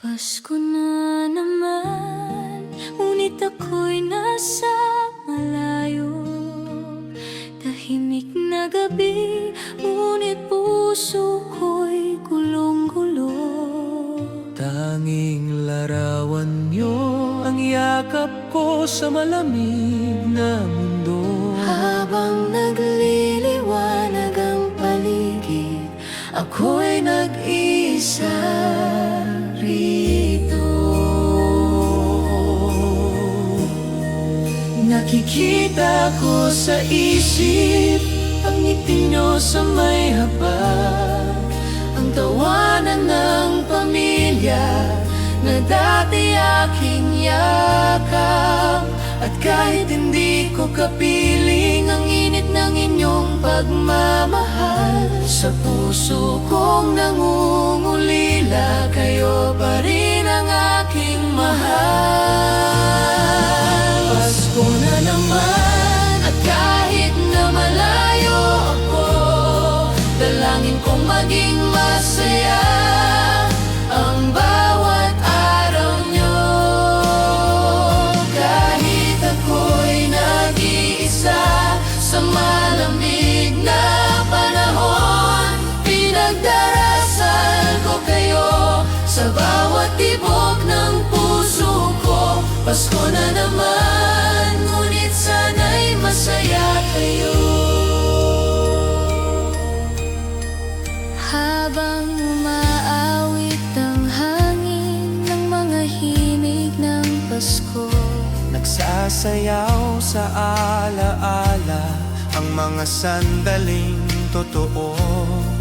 Pasko na naman, ngunit ako'y nasa malayo. Tahimik na gabi, ngunit puso ko'y gulong-gulo. Tanging larawan niyo ang yakap ko sa malamig na mundo. Habang nagliliwanag ang paligid, ako'y nag-iisa rito. Nakikita ko sa isip ang ngiti niyo sa may habag, Ang tawanan ng pamilya na dati aking yakap. at kahit hindi ko kapiling ang init ng inyong pagmamahal, Sa puso kong nangungulila, kayo pa rin ang aking mahal. Pasko na naman, At kahit na malayo ako, dalangin kong maging masaya ang bawat araw nyo. Kahit ako'y nag-iisa sa malamig na panahon, pinagdarasal ko kayo sa bawat tibok ng puso ko. Pasko na naman, ngunit sana'y masaya kayo. Habang umaawit ang hangin ng mga himig ng Pasko, nagsasayaw sa alaala ang mga sandaling totoo.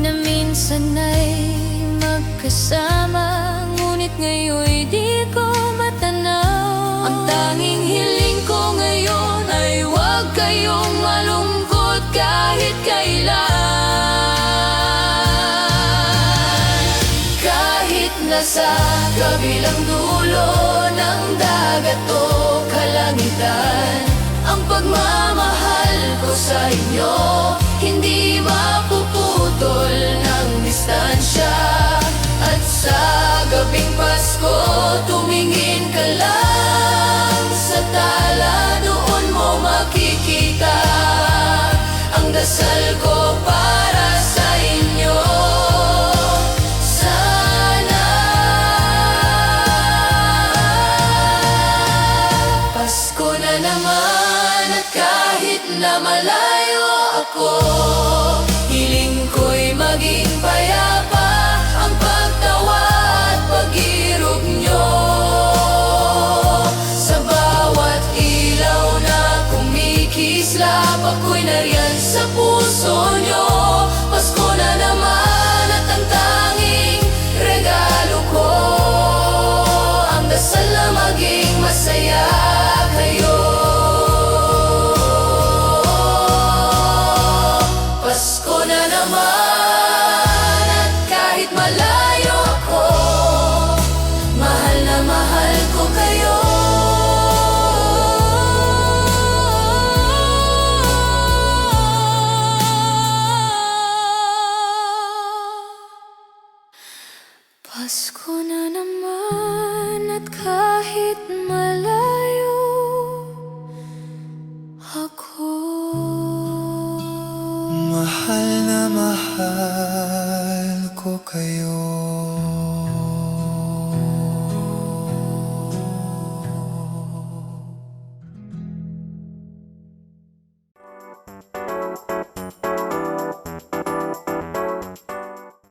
na minsan ay magkasama, ngunit ngayon'y di ko matanaw. Ang tanging hiling ko ngayon ay huwag kayong malungkot kahit kailan. Kahit nasa kabilang dulo ng dagat o kalangitan, ang pagmamahal ko sa inyo hindi mapuputol ng distansya. At sa gabing Pasko, tumingin ka lang sa tala, doon mo makikita ang dasal ko para sa inyo. Sana Pasko na naman, at kahit na malayo ako, hiling ko'y maging payapa ang pagtawa at pag-irog nyo. Sa bawat ilaw na kumikislap, ako'y nariyan sa puso nyo. Pasko na naman, at ang tanging regalo ko, ang dasal na maging masaya kayo. Pasko na naman, at kahit malayo ako, mahal na mahal ko kayo. Pasko na naman, at kahit malayo